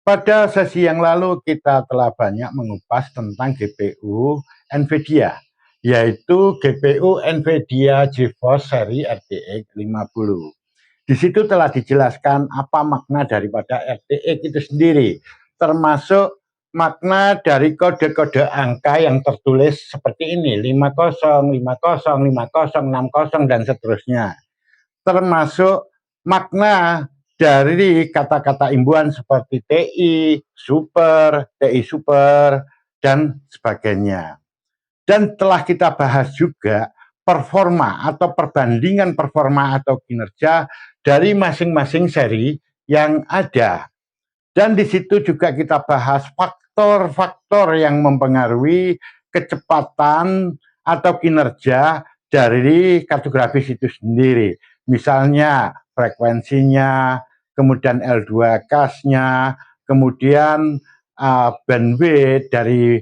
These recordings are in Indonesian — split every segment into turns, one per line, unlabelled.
Pada sesi yang lalu kita telah banyak mengupas tentang GPU NVIDIA, yaitu GPU NVIDIA GeForce seri RTX 50. Di situ telah dijelaskan apa makna daripada RTX itu sendiri, termasuk makna dari kode-kode angka yang tertulis seperti ini, 50, 50, 50, 60, dan seterusnya. Termasuk makna dari kata-kata imbuhan seperti TI super, dan sebagainya. Dan telah kita bahas juga performa atau perbandingan performa atau kinerja dari masing-masing seri yang ada. Dan di situ juga kita bahas faktor-faktor yang mempengaruhi kecepatan atau kinerja dari kartu grafis itu sendiri. Misalnya frekuensinya, kemudian L2 cache-nya, kemudian bandwidth dari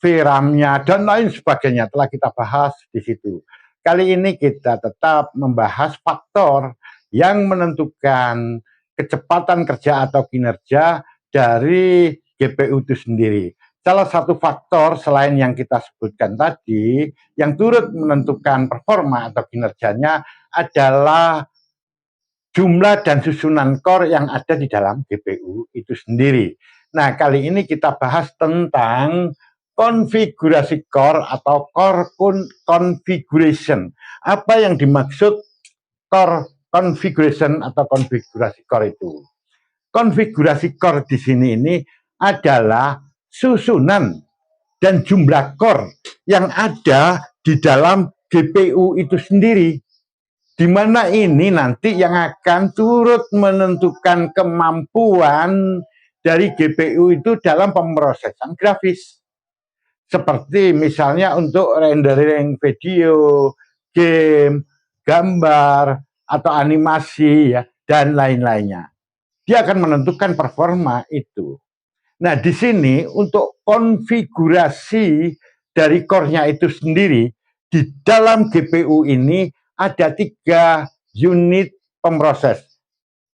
VRAM-nya, dan lain sebagainya telah kita bahas di situ. Kali ini kita tetap membahas faktor yang menentukan kecepatan kerja atau kinerja dari GPU itu sendiri. Salah satu faktor selain yang kita sebutkan tadi, yang turut menentukan performa atau kinerjanya adalah jumlah dan susunan core yang ada di dalam GPU itu sendiri. Nah, kali ini kita bahas tentang konfigurasi core atau core configuration. Apa yang dimaksud core configuration atau konfigurasi core itu? Konfigurasi core di sini ini adalah susunan dan jumlah core yang ada di dalam GPU itu sendiri, di mana ini nanti yang akan turut menentukan kemampuan dari GPU itu dalam pemrosesan grafis. Seperti misalnya untuk rendering video, game, gambar, atau animasi, ya, dan lain-lainnya. Dia akan menentukan performa itu. Nah, di sini untuk konfigurasi dari core-nya itu sendiri, di dalam GPU ini ada 3 unit pemroses.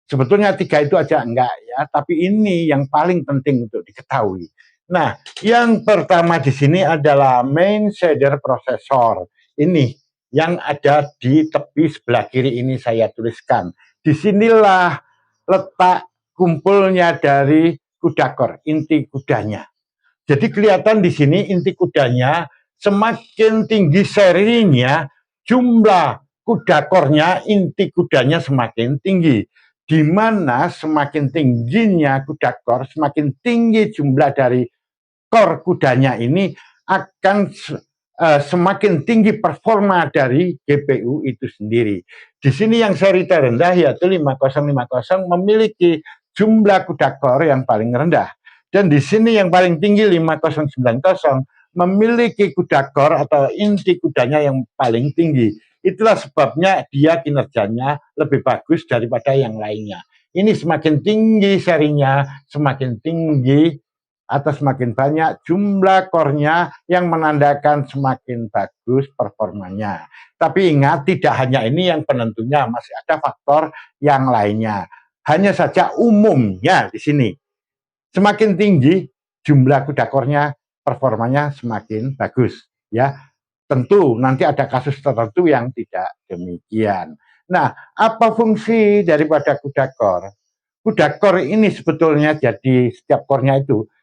Sebetulnya 3 itu aja enggak ya, tapi ini yang paling penting untuk diketahui. Nah, yang pertama di sini adalah main shader processor. Ini yang ada di tepi sebelah kiri ini saya tuliskan. Disinilah letak kumpulnya dari kuda core, inti kudanya. Jadi kelihatan di sini inti kudanya, semakin tinggi serinya, jumlah kuda core-nya, inti kudanya semakin tinggi. Di mana semakin tingginya kuda core, semakin tinggi jumlah dari core kudanya ini, akan semakin tinggi performa dari GPU itu sendiri. Di sini yang seri terendah yaitu 5050 memiliki jumlah kuda core yang paling rendah. Dan di sini yang paling tinggi 5090 memiliki kuda core atau inti kudanya yang paling tinggi. Itulah sebabnya dia kinerjanya lebih bagus daripada yang lainnya. Ini semakin tinggi serinya, semakin tinggi atau semakin banyak jumlah core-nya yang menandakan semakin bagus performanya. Tapi ingat, tidak hanya ini yang penentunya, masih ada faktor yang lainnya. Hanya saja umumnya di sini, semakin tinggi jumlah kuda core-nya, performanya semakin bagus. Ya, tentu nanti ada kasus tertentu yang tidak demikian. Nah, apa fungsi daripada kuda core? Kuda core ini sebetulnya, jadi setiap core-nya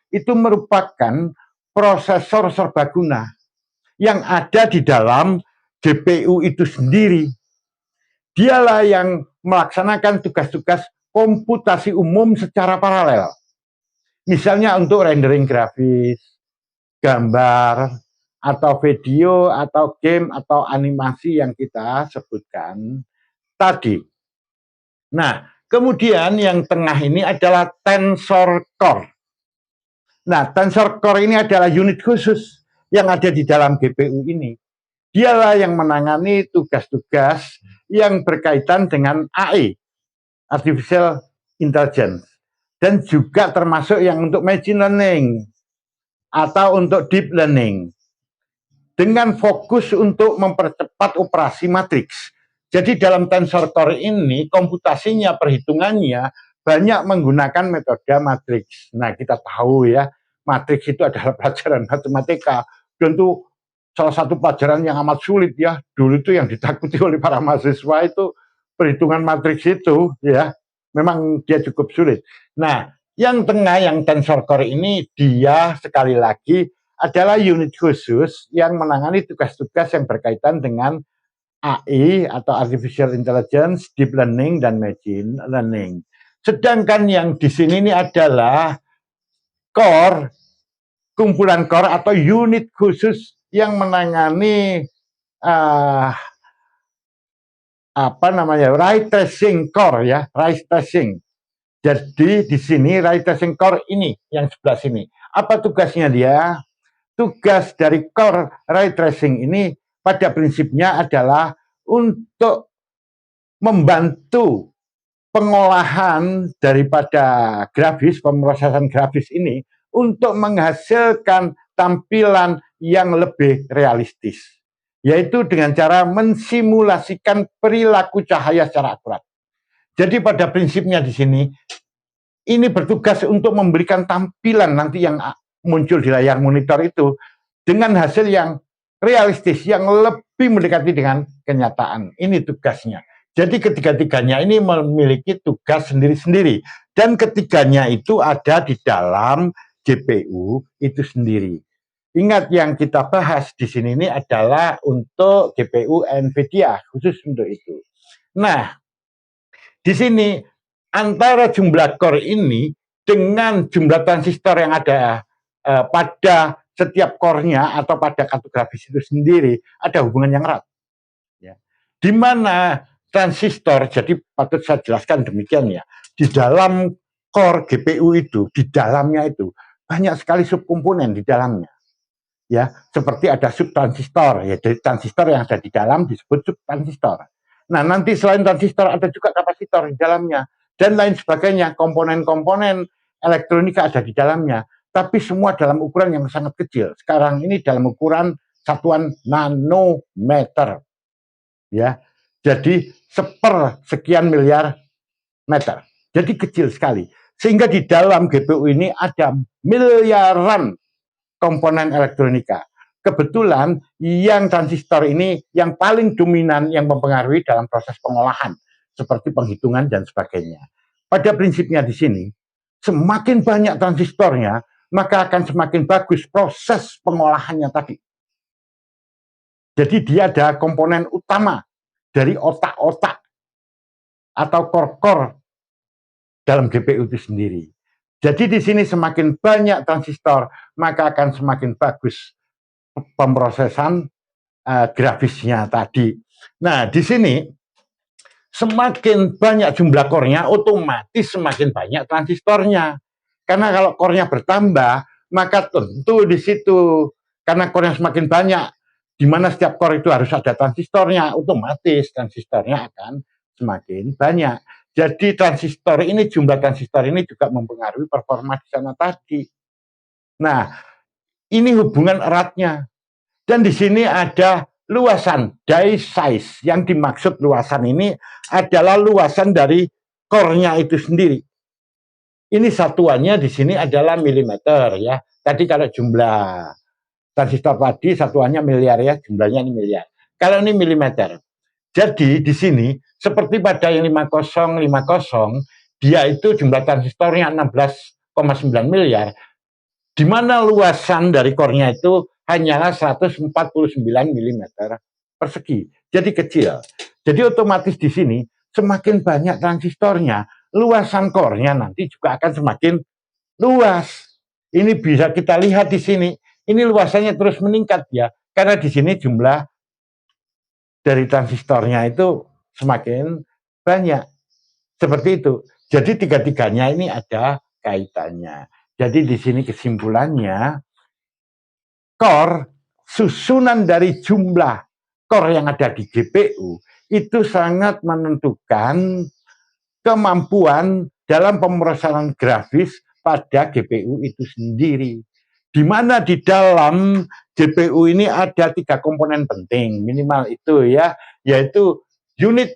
itu merupakan prosesor serbaguna yang ada di dalam GPU itu sendiri. Dialah yang melaksanakan tugas-tugas komputasi umum secara paralel. Misalnya untuk rendering grafis, gambar, atau video, atau game, atau animasi yang kita sebutkan tadi. Nah, kemudian yang tengah ini adalah tensor core. Nah, tensor core ini adalah unit khusus yang ada di dalam GPU ini. Dialah yang menangani tugas-tugas yang berkaitan dengan AI, Artificial Intelligence, dan juga termasuk yang untuk machine learning atau untuk deep learning, dengan fokus untuk mempercepat operasi matriks. Jadi dalam tensor core ini komputasinya, perhitungannya banyak menggunakan metode matriks. Nah, kita tahu ya, matriks itu adalah pelajaran matematika. Tentu salah satu pelajaran yang amat sulit ya. Dulu itu yang ditakuti oleh para mahasiswa itu perhitungan matriks itu ya. Memang dia cukup sulit. Nah, yang tengah, yang tensor core ini, dia sekali lagi adalah unit khusus yang menangani tugas-tugas yang berkaitan dengan AI atau Artificial Intelligence, Deep Learning, dan Machine Learning. Sedangkan yang di sini ini adalah core, kumpulan core atau unit khusus yang menangani ray tracing core ya, ray tracing. Jadi di sini ray tracing core ini yang sebelah sini. Apa tugasnya dia? Tugas dari core ray tracing ini pada prinsipnya adalah untuk membantu pengolahan daripada grafis, pemrosesan grafis ini untuk menghasilkan tampilan yang lebih realistis, yaitu dengan cara mensimulasikan perilaku cahaya secara akurat. Jadi pada prinsipnya di sini, ini bertugas untuk memberikan tampilan nanti yang muncul di layar monitor itu dengan hasil yang realistis, yang lebih mendekati dengan kenyataan. Ini tugasnya. Jadi ketiga-tiganya ini memiliki tugas sendiri-sendiri. Dan ketiganya itu ada di dalam GPU itu sendiri. Ingat, yang kita bahas di sini ini adalah untuk GPU NVIDIA, khusus untuk itu. Nah, di sini antara jumlah core ini dengan jumlah transistor yang ada pada setiap core-nya atau pada kartu grafis itu sendiri ada hubungan yang erat. Ya. Di mana transistor, jadi patut saya jelaskan demikian ya, di dalam core GPU itu, di dalamnya itu banyak sekali subkomponen di dalamnya. Ya, seperti ada subtransistor, ya, jadi transistor yang ada di dalam disebut subtransistor. Nah, nanti selain transistor ada juga kapasitor di dalamnya dan lain sebagainya, komponen-komponen elektronika ada di dalamnya, tapi semua dalam ukuran yang sangat kecil. Sekarang ini dalam ukuran satuan nanometer. Ya. Jadi sekian miliar meter. Jadi kecil sekali. Sehingga di dalam GPU ini ada miliaran komponen elektronika. Kebetulan yang transistor ini yang paling dominan yang mempengaruhi dalam proses pengolahan seperti penghitungan dan sebagainya. Pada prinsipnya di sini, semakin banyak transistornya, maka akan semakin bagus proses pengolahannya tadi. Jadi dia ada komponen utama dari otak-otak atau core-core dalam GPU itu sendiri. Jadi di sini semakin banyak transistor, maka akan semakin bagus pemrosesan grafisnya tadi. Nah, di sini semakin banyak jumlah core-nya, otomatis semakin banyak transistornya. Karena kalau core-nya bertambah, maka tentu di situ, karena core-nya semakin banyak, di mana setiap core itu harus ada transistornya, otomatis transistornya akan semakin banyak. Jadi transistor ini, jumlah transistor ini juga mempengaruhi performa di sana tadi. Nah, ini hubungan eratnya. Dan di sini ada luasan die size. Yang dimaksud luasan ini adalah luasan dari core-nya itu sendiri. Ini satuannya di sini adalah milimeter ya. Tadi kalau jumlah transistor tadi satuannya miliar ya, jumlahnya ini miliar. Kalau ini milimeter. Jadi di sini seperti pada yang 5050, dia itu jumlah transistornya 16,9 miliar, di mana luasan dari core-nya itu hanyalah 149 mm persegi. Jadi kecil. Jadi otomatis di sini semakin banyak transistornya, luasan core-nya nanti juga akan semakin luas. Ini bisa kita lihat di sini. Ini luasannya terus meningkat ya, karena di sini jumlah dari transistornya itu semakin banyak. Seperti itu. Jadi tiga-tiganya ini ada kaitannya. Jadi di sini kesimpulannya, core, susunan dari jumlah core yang ada di GPU itu sangat menentukan kemampuan dalam pemrosesan grafis pada GPU itu sendiri. Di mana di dalam GPU ini ada 3 komponen penting, minimal itu ya, yaitu unit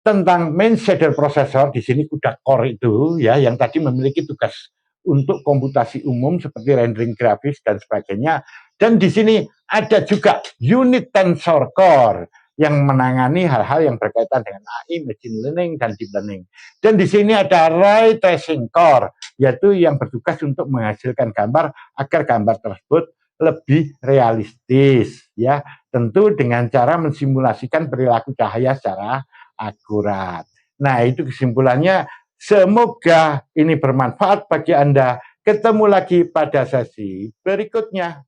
tentang main shader processor. Di sini CUDA core itu ya, yang tadi memiliki tugas untuk komputasi umum seperti rendering grafis dan sebagainya. Dan di sini ada juga unit tensor core yang menangani hal-hal yang berkaitan dengan AI, machine learning, dan deep learning. Dan di sini ada ray tracing core, yaitu yang bertugas untuk menghasilkan gambar agar gambar tersebut lebih realistis, ya, tentu dengan cara mensimulasikan perilaku cahaya secara akurat. Nah, itu kesimpulannya. Semoga ini bermanfaat bagi Anda. Ketemu lagi pada sesi berikutnya.